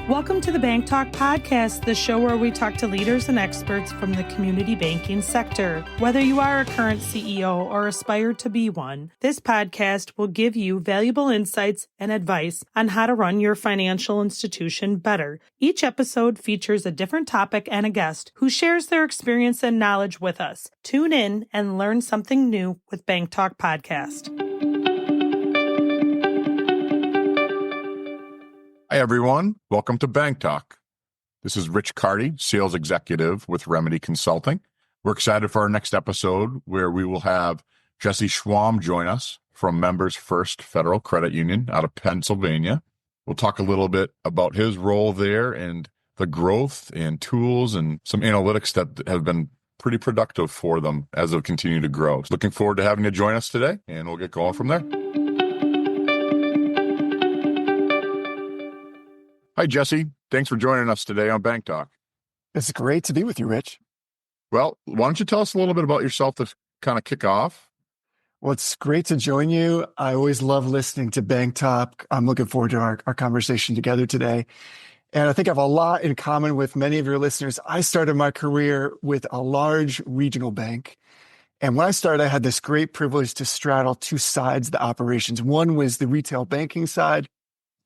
Welcome to the BankTalk podcast, the show where we talk to leaders and experts from the community banking sector. Whether you are a current CEO or aspire to be one, this podcast will give you valuable insights and advice on how to run your financial institution better. Each episode features a different topic and a guest who shares their experience and knowledge with us. Tune in and learn something new with BankTalk podcast. Hi, everyone. Welcome to BankTalk. This is Rich Carty, Sales Executive with Remedy Consulting. We're excited for our next episode where we will have Jesse Schwam join us from Members First Federal Credit Union out of Pennsylvania. We'll talk a little bit about his role there and the growth and tools and some analytics that have been pretty productive for them as they continue to grow. So looking forward to having you join us today, and we'll get going from there. Hi, Jesse. Thanks for joining us today on BankTalk. It's great to be with you, Rich. Well, why don't you tell us a little bit about yourself to kind of kick off? Well, it's great to join you. I always love listening to BankTalk. I'm looking forward to our conversation together today. And I think I have a lot in common with many of your listeners. I started my career with a large regional bank. And when I started, I had this great privilege to straddle two sides of the operations. One was the retail banking side,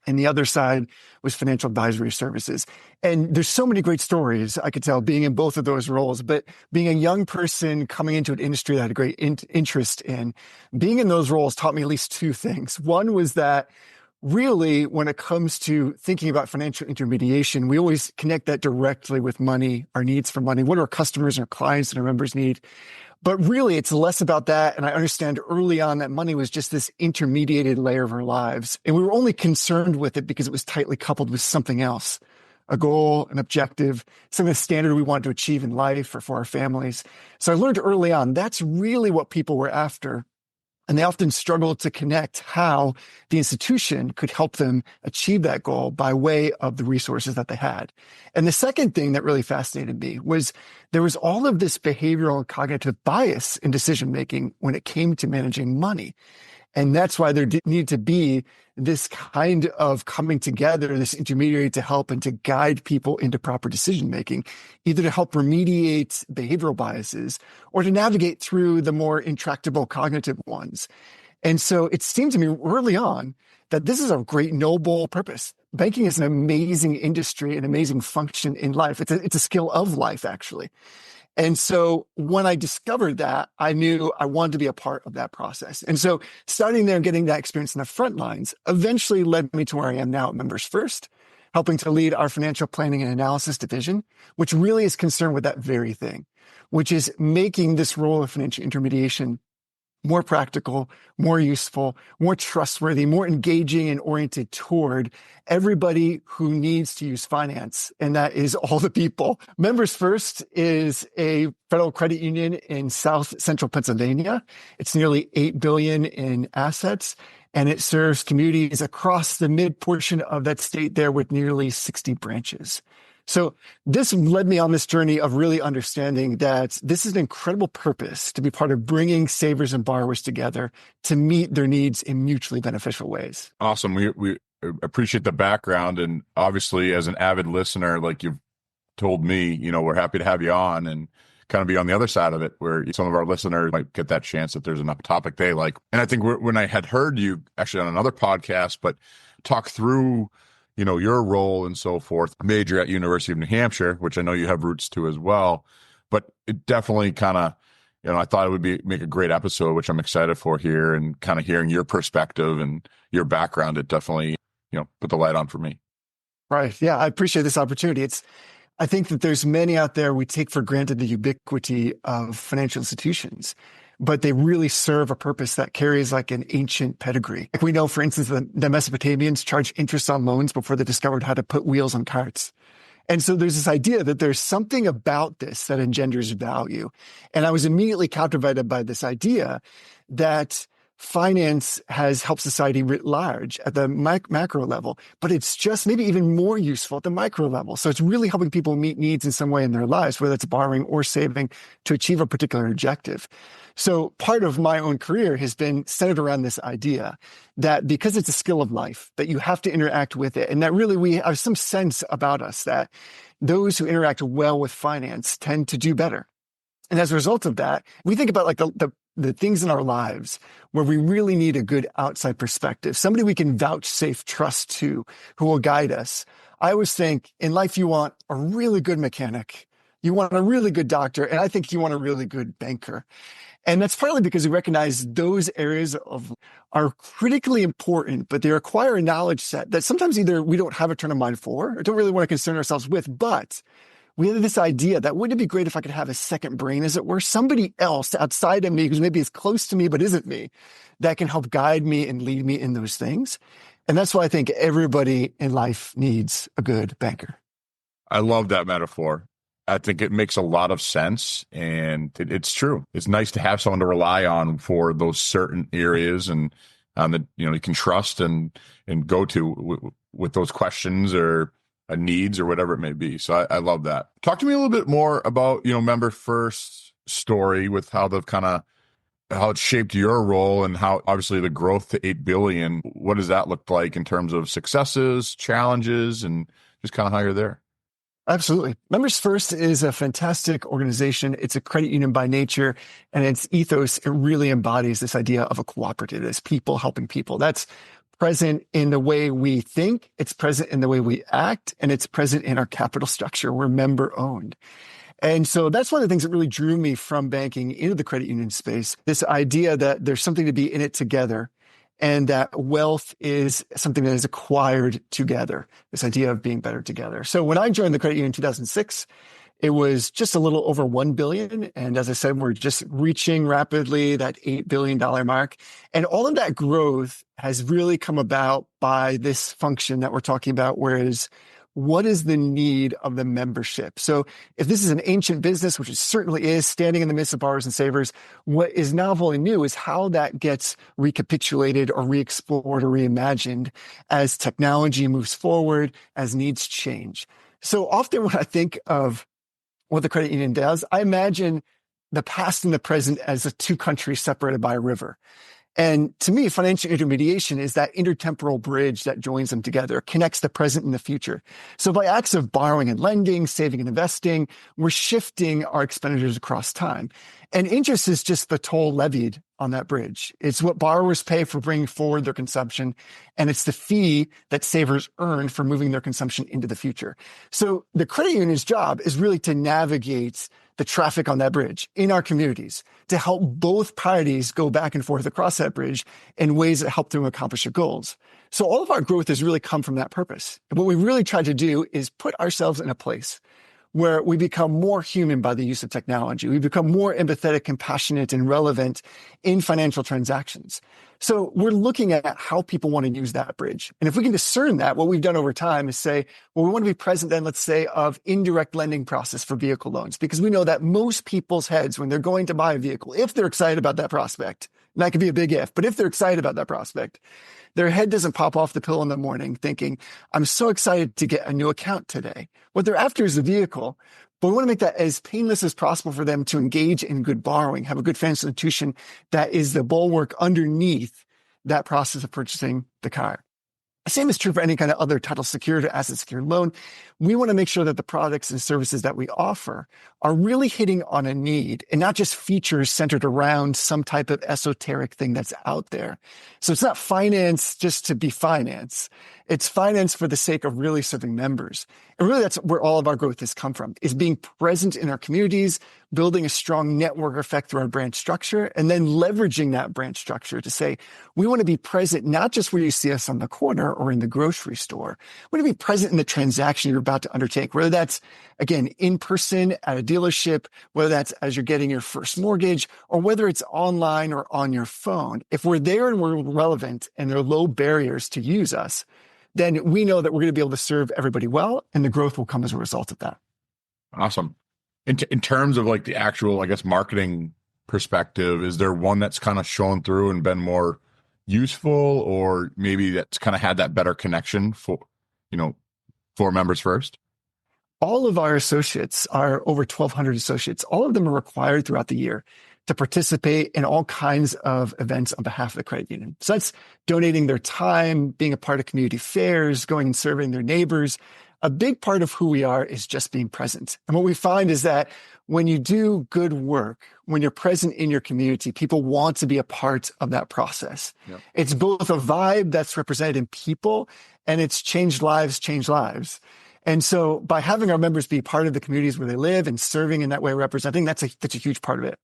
and the other side was financial advisory services. And there's so many great stories I could tell being in both of those roles. But being a young person coming into an industry that I had a great interest in, being in those roles taught me at least two things. One was that really, when it comes to thinking about financial intermediation, we always connect that directly with money, our needs for money, what our customers and our clients and our members need. But really, it's less about that. And I understand early on that money was just this intermediated layer of our lives. And we were only concerned with it because it was tightly coupled with something else, a goal, an objective, some of the standard we wanted to achieve in life or for our families. So I learned early on, that's really what people were after. And they often struggled to connect how the institution could help them achieve that goal by way of the resources that they had. And the second thing that really fascinated me was there was all of this behavioral and cognitive bias in decision-making when it came to managing money. And that's why there needed to be this kind of coming together, this intermediary to help and to guide people into proper decision-making, either to help remediate behavioral biases or to navigate through the more intractable cognitive ones. And so it seemed to me early on that this is a great noble purpose. Banking is an amazing industry, an amazing function in life. It's a skill of life, actually. And so when I discovered that, I knew I wanted to be a part of that process. And so starting there and getting that experience in the front lines eventually led me to where I am now at Members First, helping to lead our financial planning and analysis division, which really is concerned with that very thing, which is making this role of financial intermediation more practical, more useful, more trustworthy, more engaging and oriented toward everybody who needs to use finance. And that is all the people. Members First is a federal credit union in South Central Pennsylvania. It's nearly $8 billion in assets, and it serves communities across the mid portion of that state there with nearly 60 branches. So this led me on this journey of really understanding that this is an incredible purpose to be part of bringing savers and borrowers together to meet their needs in mutually beneficial ways. Awesome. We appreciate the background. And obviously, as an avid listener, like you've told me, we're happy to have you on and kind of be on the other side of it, where some of our listeners might get that chance if there's enough topic they like. And I think when I had heard you actually on another podcast, but talk through your role and so forth, major at University of New Hampshire, which I know you have roots to as well. But it definitely kind of, I thought it would make a great episode, which I'm excited for here, and kind of hearing your perspective and your background. It definitely, put the light on for me. Right. Yeah. I appreciate this opportunity. I think that there's many out there, we take for granted the ubiquity of financial institutions, but they really serve a purpose that carries like an ancient pedigree. Like we know, for instance, the Mesopotamians charged interest on loans before they discovered how to put wheels on carts. And so there's this idea that there's something about this that engenders value. And I was immediately captivated by this idea that finance has helped society writ large at the macro level, but it's just maybe even more useful at the micro level. So it's really helping people meet needs in some way in their lives, whether it's borrowing or saving to achieve a particular objective. So part of my own career has been centered around this idea that because it's a skill of life, that you have to interact with it, and that really we have some sense about us that those who interact well with finance tend to do better. And as a result of that, we think about like the things in our lives where we really need a good outside perspective, somebody we can vouchsafe trust to who will guide us. I always think in life, you want a really good mechanic, you want a really good doctor, and I think you want a really good banker. And that's partly because we recognize those areas are critically important, but they require a knowledge set that sometimes either we don't have a turn of mind for or don't really want to concern ourselves with, but we have this idea that wouldn't it be great if I could have a second brain, as it were, somebody else outside of me who's maybe is close to me but isn't me, that can help guide me and lead me in those things. And that's why I think everybody in life needs a good banker. I love that metaphor. I think it makes a lot of sense, and it's true. It's nice to have someone to rely on for those certain areas, and that you can trust and go to with those questions or needs or whatever it may be. So I love that. Talk to me a little bit more about, Member First story with how it shaped your role and how obviously the growth to 8 billion, what does that look like in terms of successes, challenges, and just kind of how you're there? Absolutely. Members First is a fantastic organization. It's a credit union by nature, and its ethos, it really embodies this idea of a cooperative, as people helping people. That's present in the way we think, it's present in the way we act, and it's present in our capital structure. We're member owned. And so that's one of the things that really drew me from banking into the credit union space, this idea that there's something to be in it together, and that wealth is something that is acquired together, this idea of being better together. So when I joined the credit union in 2006, it was just a little over 1 billion. And as I said, we're just reaching rapidly that $8 billion mark. And all of that growth has really come about by this function that we're talking about, whereas what is the need of the membership? So if this is an ancient business, which it certainly is, standing in the midst of borrowers and savers, what is novel and new is how that gets recapitulated or re-explored or reimagined as technology moves forward, as needs change. So often when I think of what the credit union does, I imagine the past and the present as the two countries separated by a river. And to me, financial intermediation is that intertemporal bridge that joins them together, connects the present and the future. So by acts of borrowing and lending, saving and investing, we're shifting our expenditures across time. And interest is just the toll levied on that bridge. It's what borrowers pay for bringing forward their consumption, and it's the fee that savers earn for moving their consumption into the future. So the credit union's job is really to navigate the traffic on that bridge in our communities, to help both parties go back and forth across that bridge in ways that help them accomplish their goals. So all of our growth has really come from that purpose. And what we really try to do is put ourselves in a place where we become more human by the use of technology. We become more empathetic, compassionate, and relevant in financial transactions. So we're looking at how people want to use that bridge. And if we can discern that, what we've done over time is say, well, we want to be present then, let's say, of indirect lending process for vehicle loans, because we know that most people's heads, when they're going to buy a vehicle, if they're excited about that prospect, and that could be a big if, but if they're excited about that prospect, their head doesn't pop off the pillow in the morning thinking, I'm so excited to get a new account today. What they're after is the vehicle, but we want to make that as painless as possible for them to engage in good borrowing, have a good financial institution that is the bulwark underneath that process of purchasing the car. The same is true for any kind of other title secured or asset secured loan. We want to make sure that the products and services that we offer are really hitting on a need and not just features centered around some type of esoteric thing that's out there. So it's not finance just to be finance. It's finance for the sake of really serving members. And really that's where all of our growth has come from, is being present in our communities, building a strong network effect through our branch structure, and then leveraging that branch structure to say, we want to be present not just where you see us on the corner or in the grocery store. We want to be present in the transaction you're about to undertake, whether that's, again, in person at a dealership, whether that's as you're getting your first mortgage, or whether it's online or on your phone. If we're there and we're relevant and there are low barriers to use us, then we know that we're going to be able to serve everybody well, and the growth will come as a result of that. Awesome. In terms of like the actual, I guess, marketing perspective, is there one that's kind of shown through and been more useful, or maybe that's kind of had that better connection for, for members first? All of our associates, our over 1,200 associates, all of them are required throughout the year to participate in all kinds of events on behalf of the credit union. So that's donating their time, being a part of community fairs, going and serving their neighbors. A big part of who we are is just being present. And what we find is that when you do good work, when you're present in your community, people want to be a part of that process. Yep. It's both a vibe that's represented in people, and it's changed lives, change lives. And so by having our members be part of the communities where they live and serving in that way, representing, that's a huge part of it.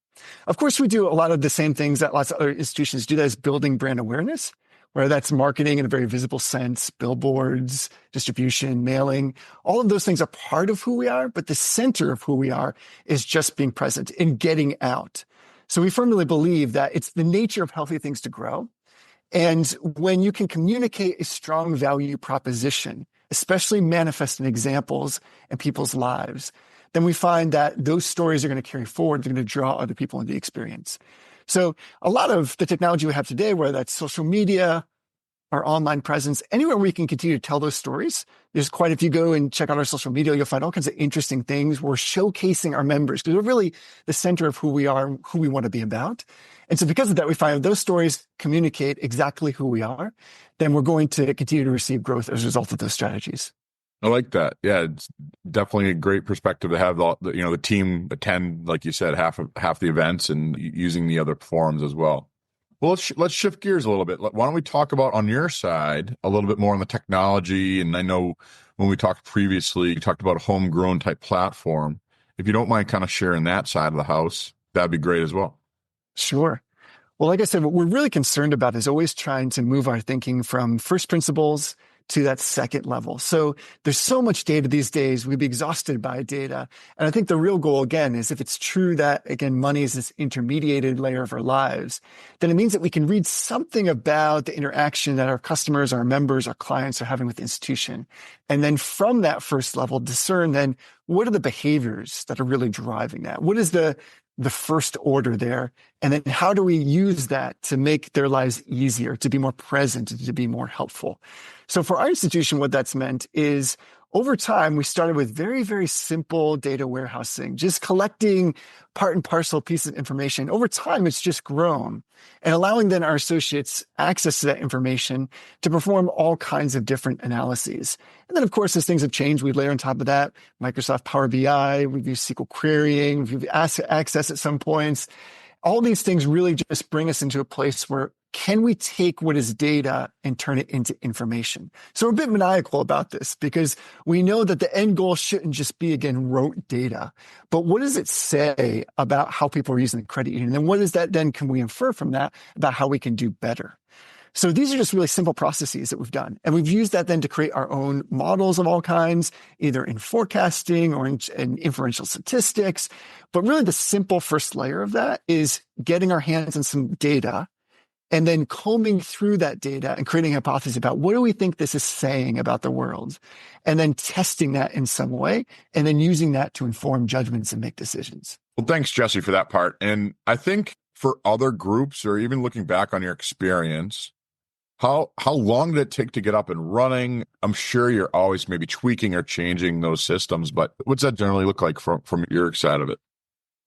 Of course, we do a lot of the same things that lots of other institutions do, that is building brand awareness, whether that's marketing in a very visible sense, billboards, distribution, mailing. All of those things are part of who we are, but the center of who we are is just being present and getting out. So we firmly believe that it's the nature of healthy things to grow. And when you can communicate a strong value proposition, especially manifest in examples in people's lives, then we find that those stories are going to carry forward. They're going to draw other people into the experience. So a lot of the technology we have today, whether that's social media, our online presence, anywhere we can continue to tell those stories. There's quite, if you go and check out our social media, you'll find all kinds of interesting things. We're showcasing our members because we're really the center of who we are, who we want to be about. And so because of that, we find those stories communicate exactly who we are, then we're going to continue to receive growth as a result of those strategies. I like that. Yeah, it's definitely a great perspective to have the team attend, like you said, half the events and using the other forums as well. Well, let's shift gears a little bit. Why don't we talk about, on your side, a little bit more on the technology? And I know when we talked previously, you talked about a homegrown type platform. If you don't mind kind of sharing that side of the house, that'd be great as well. Sure. Well, like I said, what we're really concerned about is always trying to move our thinking from first principles to that second level. So there's so much data these days, we'd be exhausted by data. And I think the real goal, again, is if it's true that, again, money is this intermediated layer of our lives, then it means that we can read something about the interaction that our customers, our members, our clients are having with the institution. And then from that first level, discern then what are the behaviors that are really driving that? What is the first order there? And then how do we use that to make their lives easier, to be more present, to be more helpful? So for our institution, what that's meant is over time, we started with very, very simple data warehousing, just collecting part and parcel pieces of information. Over time, it's just grown and allowing then our associates access to that information to perform all kinds of different analyses. And then, of course, as things have changed, we layer on top of that Microsoft Power BI, we've used SQL querying, we've used Access at some points. All these things really just bring us into a place where can we take what is data and turn it into information? So we're a bit maniacal about this because we know that the end goal shouldn't just be, again, rote data, but what does it say about how people are using the credit union? And what is that then can we infer from that about how we can do better? So these are just really simple processes that we've done. And we've used that then to create our own models of all kinds, either in forecasting or in inferential statistics. But really the simple first layer of that is getting our hands on some data and then combing through that data and creating a hypothesis about what do we think this is saying about the world, and then testing that in some way, and then using that to inform judgments and make decisions. Well, thanks, Jesse, for that part. And I think for other groups, or even looking back on your experience, how long did it take to get up and running? I'm sure you're always maybe tweaking or changing those systems, but what's that generally look like from your side of it?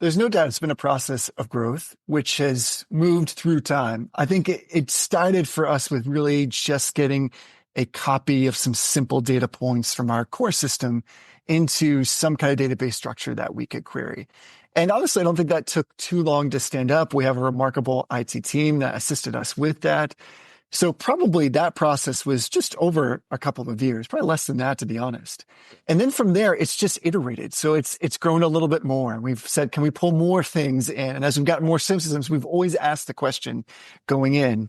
There's no doubt it's been a process of growth, which has moved through time. I think it started for us with really just getting a copy of some simple data points from our core system into some kind of database structure that we could query. And honestly, I don't think that took too long to stand up. We have a remarkable IT team that assisted us with that. So probably that process was just over a couple of years, probably less than that, to be honest. And then from there, it's just iterated. So it's grown a little bit more. And we've said, can we pull more things in? And as we've gotten more systems, we've always asked the question going in,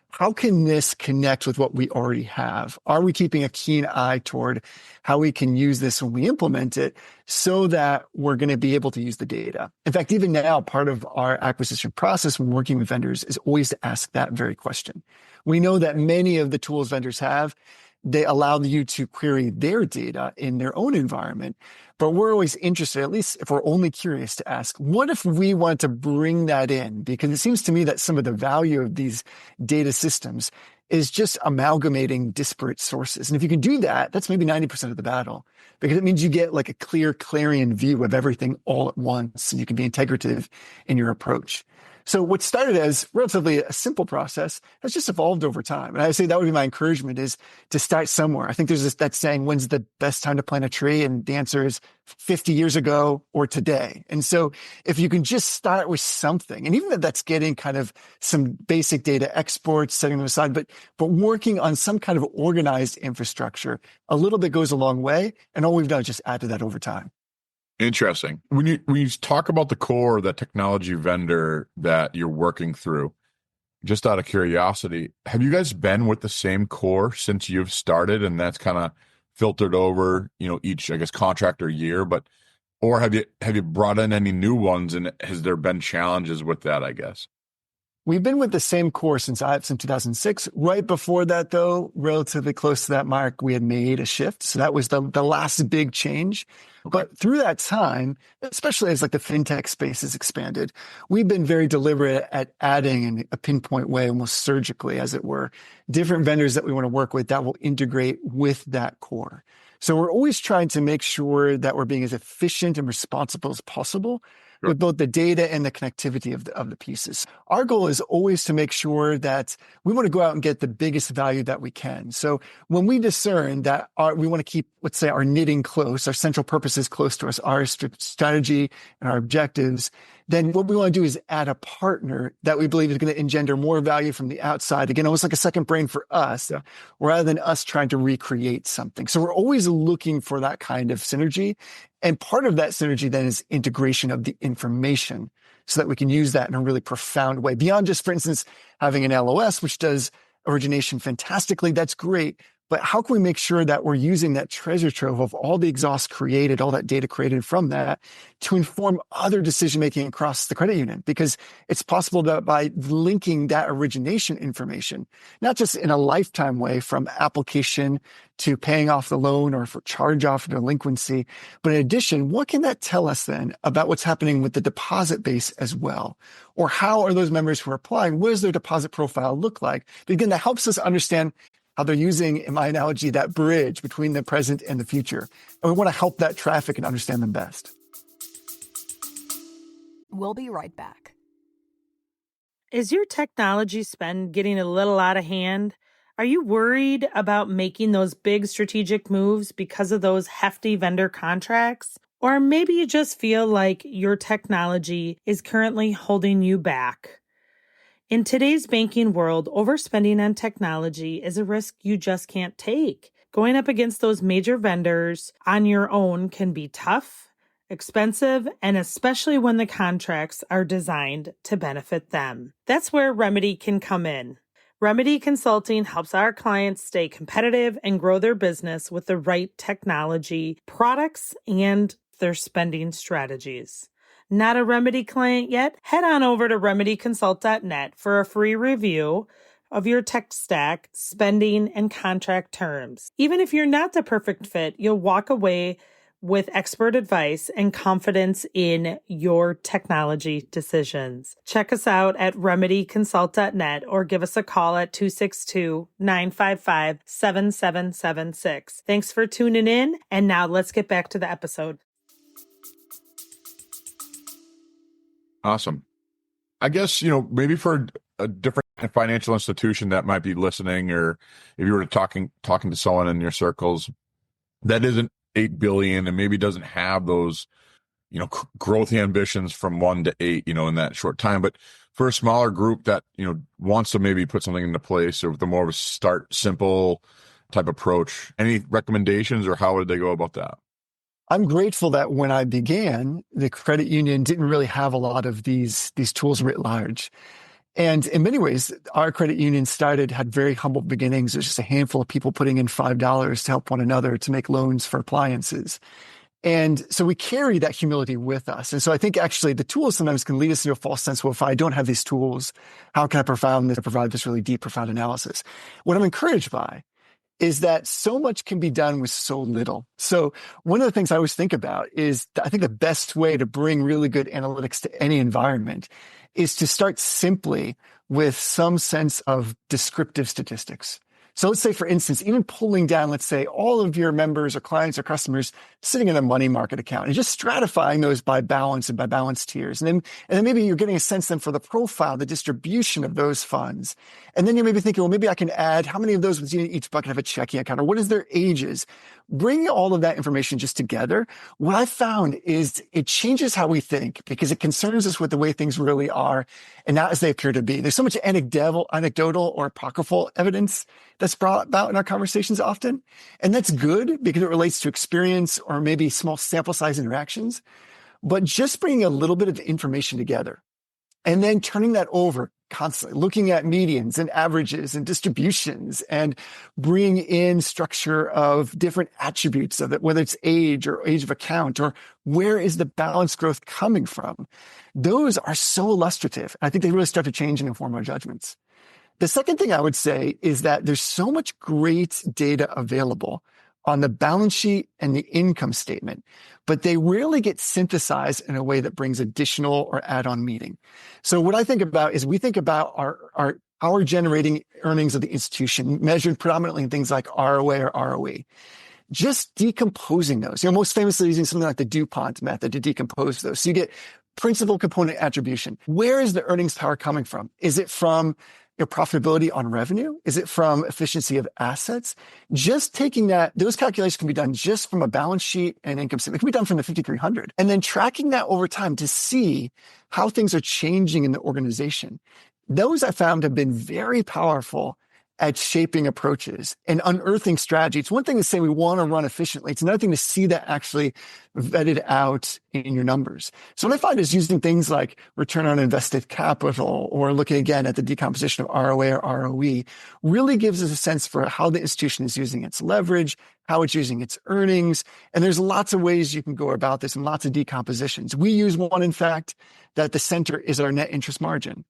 how can this connect with what we already have? Are we keeping a keen eye toward how we can use this when we implement it so that we're going to be able to use the data? In fact, even now, part of our acquisition process when working with vendors is always to ask that very question. We know that many of the tools vendors have, they allow you to query their data in their own environment. But we're always interested, at least if we're only curious, to ask, what if we want to bring that in? Because it seems to me that some of the value of these data systems is just amalgamating disparate sources. And if you can do that, that's maybe 90% of the battle, because it means you get like a clear clarion view of everything all at once, and you can be integrative in your approach. So what started as relatively a simple process has just evolved over time. And I say that would be my encouragement, is to start somewhere. I think there's that saying, when's the best time to plant a tree? And the answer is 50 years ago or today. And so if you can just start with something, and even if that's getting kind of some basic data exports, setting them aside, but working on some kind of organized infrastructure, a little bit goes a long way. And all we've done is just add to that over time. Interesting. When you talk about the core, that technology vendor that you're working through, just out of curiosity, have you guys been with the same core since you've started, and that's kind of filtered over, each, I guess, contract or year, or have you brought in any new ones, and has there been challenges with that, I guess? We've been with the same core since 2006. Right before that, though, relatively close to that mark, we had made a shift. So that was the last big change. Okay. But through that time, especially as like the fintech space has expanded, we've been very deliberate at adding in a pinpoint way, almost surgically, as it were, different vendors that we want to work with that will integrate with that core. So we're always trying to make sure that we're being as efficient and responsible as possible with both the data and the connectivity of the pieces. Our goal is always to make sure that we want to go out and get the biggest value that we can. So when we discern that we want to keep, let's say, our knitting close, our central purposes close to us, our strategy and our objectives, then what we want to do is add a partner that we believe is going to engender more value from the outside. Again, almost like a second brain for us, rather than us trying to recreate something. So we're always looking for that kind of synergy. And part of that synergy then is integration of the information so that we can use that in a really profound way. Beyond just, for instance, having an LOS, which does origination fantastically, that's great. But how can we make sure that we're using that treasure trove of all the exhaust created, all that data created from that, to inform other decision-making across the credit union? Because it's possible that by linking that origination information, not just in a lifetime way from application to paying off the loan or for charge-off or delinquency, but in addition, what can that tell us then about what's happening with the deposit base as well? Or how are those members who are applying, what does their deposit profile look like? But again, that helps us understand how they're using, in my analogy, that bridge between the present and the future. And we want to help that traffic and understand them best. We'll be right back. Is your technology spend getting a little out of hand? Are you worried about making those big strategic moves because of those hefty vendor contracts? Or maybe you just feel like your technology is currently holding you back. In today's banking world, overspending on technology is a risk you just can't take. Going up against those major vendors on your own can be tough, expensive, and especially when the contracts are designed to benefit them. That's where Remedy can come in. Remedy Consulting helps our clients stay competitive and grow their business with the right technology, products, and their spending strategies. Not a Remedy client yet? Head on over to remedyconsult.net for a free review of your tech stack, spending, and contract terms. Even if you're not the perfect fit, you'll walk away with expert advice and confidence in your technology decisions. Check us out at remedyconsult.net or give us a call at 262-955-7776. Thanks for tuning in, and now let's get back to the episode. Awesome. I guess, maybe for a different financial institution that might be listening, or if you were talking to someone in your circles that isn't 8 billion and maybe doesn't have those, growth ambitions from 1 to 8, in that short time. But for a smaller group that, wants to maybe put something into place, or with a more of a start simple type approach, any recommendations, or how would they go about that? I'm grateful that when I began, the credit union didn't really have a lot of these tools writ large. And in many ways, our credit union had very humble beginnings. It was just a handful of people putting in $5 to help one another to make loans for appliances. And so we carry that humility with us. And so I think actually the tools sometimes can lead us into a false sense, well, if I don't have these tools, how can I provide this really deep, profound analysis? What I'm encouraged by is that so much can be done with so little. So one of the things I always think about is I think the best way to bring really good analytics to any environment is to start simply with some sense of descriptive statistics. So let's say, for instance, even pulling down, let's say, all of your members or clients or customers sitting in a money market account and just stratifying those by balance and by balance tiers. And then maybe you're getting a sense then for the profile, the distribution of those funds. And then you may be thinking, well, maybe I can add how many of those within each bucket have a checking account, or what is their ages? Bringing all of that information just together, what I found is it changes how we think because it concerns us with the way things really are and not as they appear to be. There's so much anecdotal or apocryphal evidence that's brought about in our conversations often. And that's good because it relates to experience or maybe small sample size interactions. But just bringing a little bit of information together and then turning that over constantly, looking at medians and averages and distributions and bring in structure of different attributes of it, whether it's age or age of account or where is the balance growth coming from. Those are so illustrative. I think they really start to change and inform our judgments. The second thing I would say is that there's so much great data available on the balance sheet and the income statement, but they rarely get synthesized in a way that brings additional or add-on meaning. So what I think about is we think about our generating earnings of the institution measured predominantly in things like ROA or ROE. Just decomposing those, most famously using something like the DuPont method to decompose those. So you get principal component attribution. Where is the earnings power coming from? Is it from your profitability on revenue? Is it from efficiency of assets? Just taking those calculations can be done just from a balance sheet and income statement. It can be done from the 5300. And then tracking that over time to see how things are changing in the organization. Those I found have been very powerful at shaping approaches and unearthing strategy. It's one thing to say we want to run efficiently. It's another thing to see that actually vetted out in your numbers. So what I find is using things like return on invested capital or looking again at the decomposition of ROA or ROE really gives us a sense for how the institution is using its leverage, how it's using its earnings. And there's lots of ways you can go about this and lots of decompositions. We use one, in fact, that the center is our net interest margin.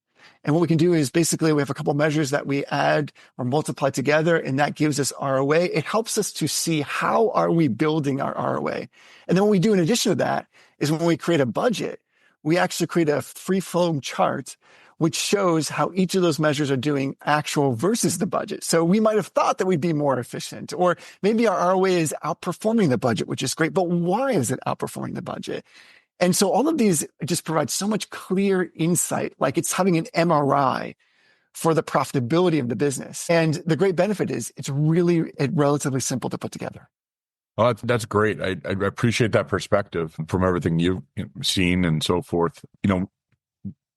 And what we can do is basically we have a couple measures that we add or multiply together, and that gives us ROA. It helps us to see how are we building our ROA. And then what we do in addition to that is when we create a budget, we actually create a free-flowing chart which shows how each of those measures are doing actual versus the budget. So we might have thought that we'd be more efficient, or maybe our ROA is outperforming the budget, which is great, but why is it outperforming the budget? And so all of these just provide so much clear insight, like it's having an MRI for the profitability of the business. And the great benefit is it's relatively simple to put together. Well, that's great. I appreciate that perspective from everything you've seen and so forth.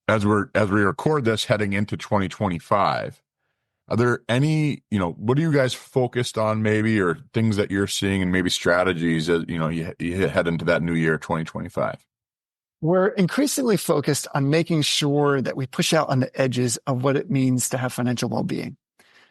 As we record this heading into 2025, are there any, what are you guys focused on maybe, or things that you're seeing and maybe strategies as, you head into that new year, 2025? We're increasingly focused on making sure that we push out on the edges of what it means to have financial well-being.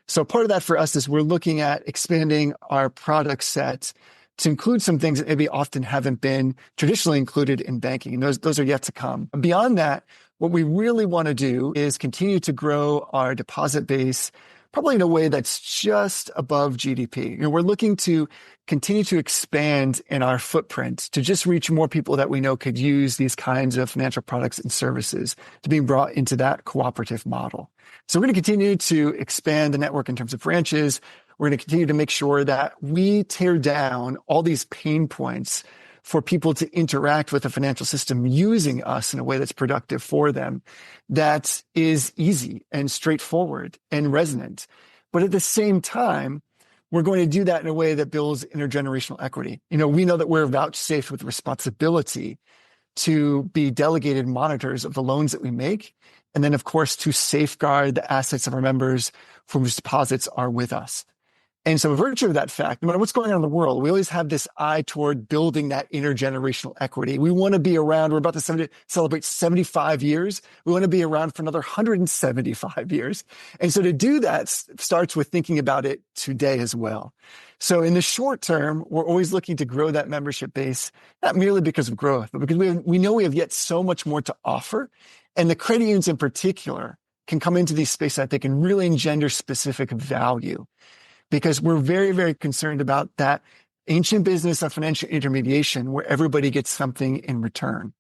So part of that for us is we're looking at expanding our product set to include some things that maybe often haven't been traditionally included in banking. And those are yet to come. Beyond that, what we really want to do is continue to grow our deposit base, probably in a way that's just above GDP. We're looking to continue to expand in our footprint to just reach more people that we know could use these kinds of financial products and services to being brought into that cooperative model. So we're going to continue to expand the network in terms of branches. We're going to continue to make sure that we tear down all these pain points for people to interact with the financial system using us in a way that's productive for them, that is easy and straightforward and resonant. But at the same time, we're going to do that in a way that builds intergenerational equity. We know that we're vouchsafed with responsibility to be delegated monitors of the loans that we make, and then, of course, to safeguard the assets of our members whose deposits are with us. And so, by virtue of that fact, no matter what's going on in the world, we always have this eye toward building that intergenerational equity. We want to be around. We're about to celebrate 75 years. We want to be around for another 175 years. And so to do that starts with thinking about it today as well. So in the short term, we're always looking to grow that membership base, not merely because of growth, but because we know we have yet so much more to offer. And the credit unions in particular can come into these spaces that they can really engender specific value. because we're very, very concerned about that ancient business of financial intermediation where everybody gets something in return.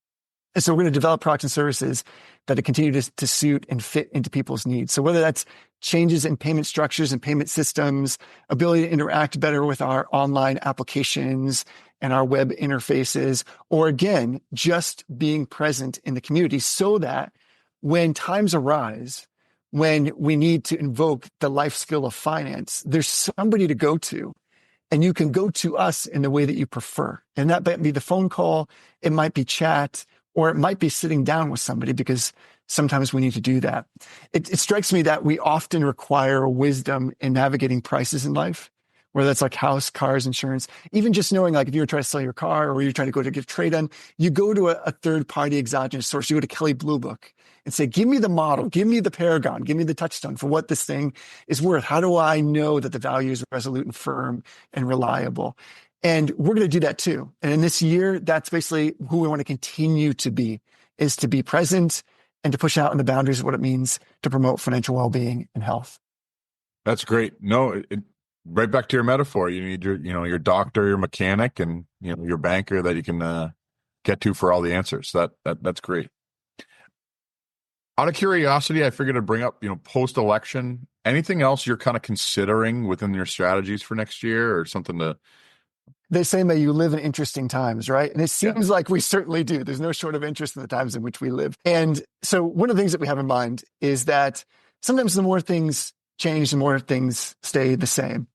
And so we're going to develop products and services that continue to suit and fit into people's needs. So whether that's changes in payment structures and payment systems, ability to interact better with our online applications and our web interfaces, or again, just being present in the community so that when times arise, when we need to invoke the life skill of finance, there's somebody to go to. And you can go to us in the way that you prefer. And that might be the phone call, it might be chat, or it might be sitting down with somebody, because sometimes we need to do that. It strikes me that we often require wisdom in navigating prices in life, whether that's like house, cars, insurance, even just knowing, like, if you're trying to sell your car or you're trying to go to give trade on, you go to a third party exogenous source. You go to Kelley Blue Book and say, give me the model, give me the Paragon, give me the touchstone for what this thing is worth. How do I know that the value is resolute and firm and reliable? And we're going to do that too. And in this year, that's basically who we want to continue to be, is to be present and to push out in the boundaries of what it means to promote financial well-being and health. That's great. No, right back to your metaphor. You need your doctor, your mechanic, and your banker that you can get to for all the answers. That's great. Out of curiosity, I figured I'd bring up, post-election, anything else you're kind of considering within your strategies for next year, or something to... They say, may you live in interesting times, right? And it seems like we certainly do. There's no short of interest in the times in which we live. And so one of the things that we have in mind is that sometimes the more things change, the more things stay the same.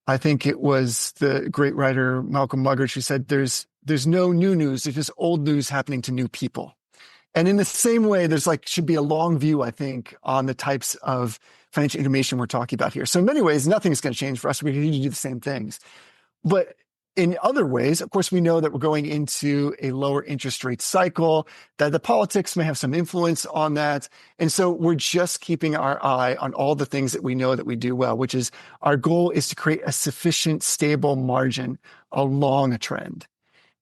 I think it was the great writer Malcolm Muggeridge who said, there's no new news, there's just old news happening to new people. And in the same way, there's should be a long view, I think, on the types of financial information we're talking about here. So in many ways, nothing's going to change for us. We continue to do the same things. But in other ways, of course, we know that we're going into a lower interest rate cycle, that the politics may have some influence on that. And so we're just keeping our eye on all the things that we know that we do well, which is our goal is to create a sufficient stable margin along a trend.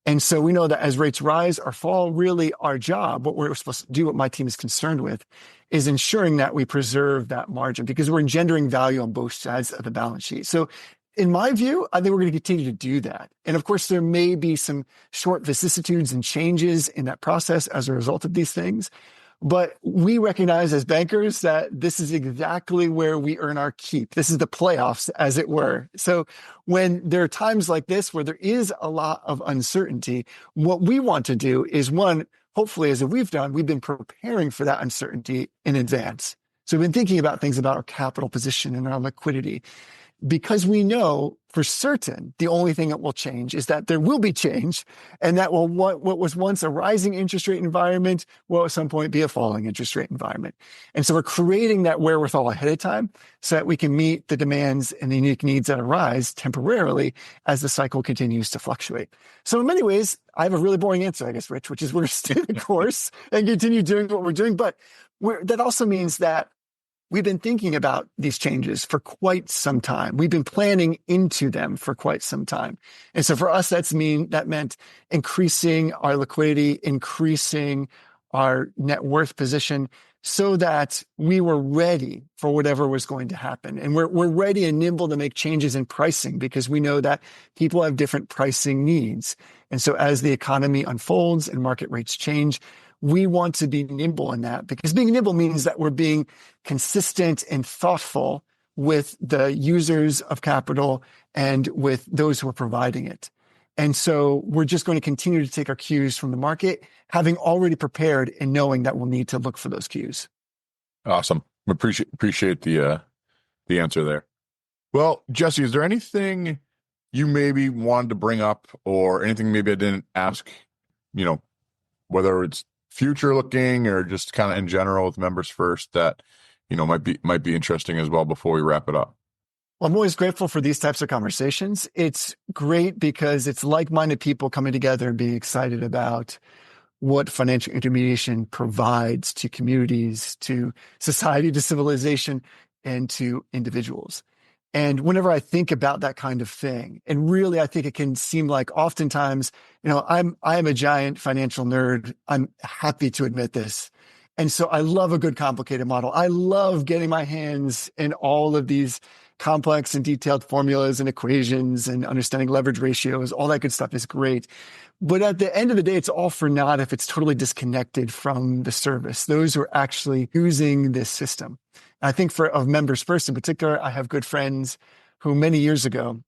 And so we know that as rates rise or fall, really our job, what we're supposed to do, what my team is concerned with, is ensuring that we preserve that margin, because we're engendering value on both sides of the balance sheet. So in my view, I think we're going to continue to do that. And of course, there may be some short vicissitudes and changes in that process as a result of these things. But we recognize as bankers that this is exactly where we earn our keep. This is the playoffs, as it were. So when there are times like this where there is a lot of uncertainty, what we want to do is, one, hopefully, as we've done, we've been preparing for that uncertainty in advance. So we've been thinking about things about our capital position and our liquidity, because we know for certain the only thing that will change is that there will be change, and that will what was once a rising interest rate environment will at some point be a falling interest rate environment. And so we're creating that wherewithal ahead of time so that we can meet the demands and the unique needs that arise temporarily as the cycle continues to fluctuate. So in many ways, I have a really boring answer, I guess, Rich, which is we're going to stay the course and continue doing what we're doing. But that also means that we've been thinking about these changes for quite some time. We've been planning into them for quite some time. And so for us, that meant increasing our liquidity, increasing our net worth position so that we were ready for whatever was going to happen. And we're ready and nimble to make changes in pricing, because we know that people have different pricing needs. And so as the economy unfolds and market rates change, we want to be nimble in that, because being nimble means that we're being consistent and thoughtful with the users of capital and with those who are providing it. And so we're just going to continue to take our cues from the market, having already prepared and knowing that we'll need to look for those cues. Awesome. Appreciate the answer there. Well, Jesse, is there anything you maybe wanted to bring up, or anything maybe I didn't ask, whether it's future looking or just kind of in general with Members First, that might be interesting as well before we wrap it up? Well, I'm always grateful for these types of conversations. It's great because it's like-minded people coming together and being excited about what financial intermediation provides to communities, to society, to civilization, and to individuals. And whenever I think about that kind of thing, and really I think it can seem like oftentimes, I am a giant financial nerd. I'm happy to admit this. And so I love a good complicated model. I love getting my hands in all of these complex and detailed formulas and equations and understanding leverage ratios. All that good stuff is great. But at the end of the day, it's all for naught if it's totally disconnected from the service, those who are actually using this system. And I think of Members First in particular, I have good friends who many years ago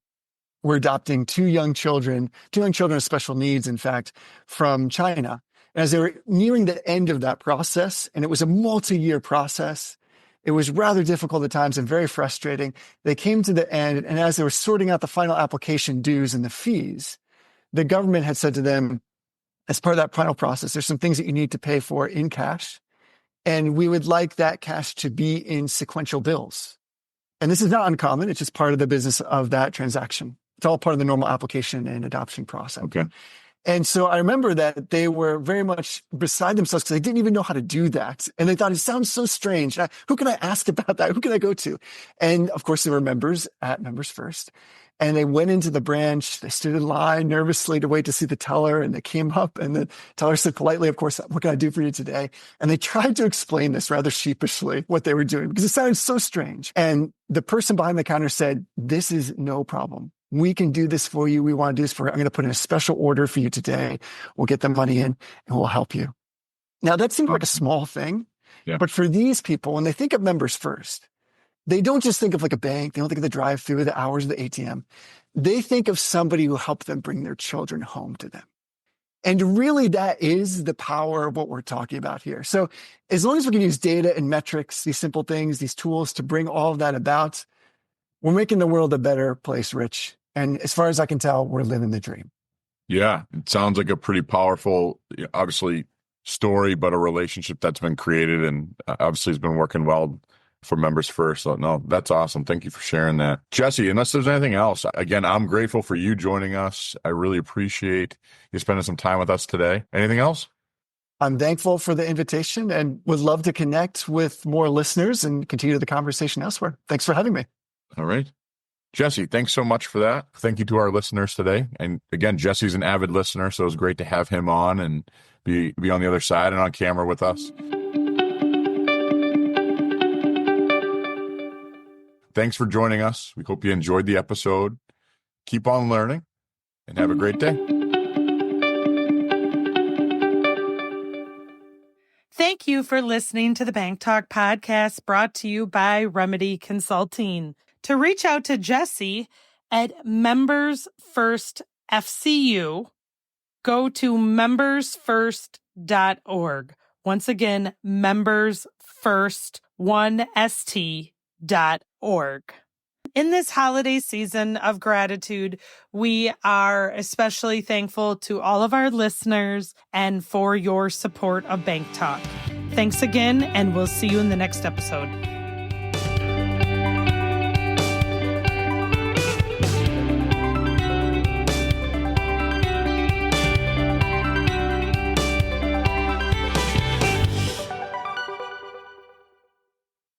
were adopting two young children with special needs, in fact, from China. And as they were nearing the end of that process, and it was a multi-year process, it was rather difficult at times and very frustrating. They came to the end, and as they were sorting out the final application dues and the fees, the government had said to them, as part of that final process, there's some things that you need to pay for in cash, and we would like that cash to be in sequential bills. And this is not uncommon. It's just part of the business of that transaction. It's all part of the normal application and adoption process. Okay. And so I remember that they were very much beside themselves because they didn't even know how to do that. And they thought, it sounds so strange. Who can I ask about that? Who can I go to? And of course, there were members at Members First. And they went into the branch. They stood in line nervously to wait to see the teller. And they came up and the teller said politely, of course, what can I do for you today? And they tried to explain this rather sheepishly, what they were doing, because it sounded so strange. And the person behind the counter said, this is no problem. We can do this for you. We want to do this for you. I'm going to put in a special order for you today. We'll get the money in and we'll help you. Now, that seems like a small thing. Yeah. But for these people, when they think of Members First, they don't just think of like a bank. They don't think of the drive-through, the hours of the ATM. They think of somebody who helped them bring their children home to them. And really, that is the power of what we're talking about here. So as long as we can use data and metrics, these simple things, these tools to bring all of that about, we're making the world a better place, Rich. And as far as I can tell, we're living the dream. Yeah, it sounds like a pretty powerful, obviously, story, but a relationship that's been created and obviously has been working well for Members First. So no, that's awesome. Thank you for sharing that. Jesse, unless there's anything else, again, I'm grateful for you joining us. I really appreciate you spending some time with us today. Anything else? I'm thankful for the invitation and would love to connect with more listeners and continue the conversation elsewhere. Thanks for having me. All right. Jesse, thanks so much for that. Thank you to our listeners today. And again, Jesse's an avid listener, so it was great to have him on and be on the other side and on camera with us. Thanks for joining us. We hope you enjoyed the episode. Keep on learning and have a great day. Thank you for listening to the Bank Talk podcast brought to you by Remedy Consulting. To reach out to Jesse at Members First FCU, go to membersfirst.org. Once again, membersfirst1st.org. In this holiday season of gratitude, we are especially thankful to all of our listeners and for your support of Bank Talk. Thanks again, and we'll see you in the next episode.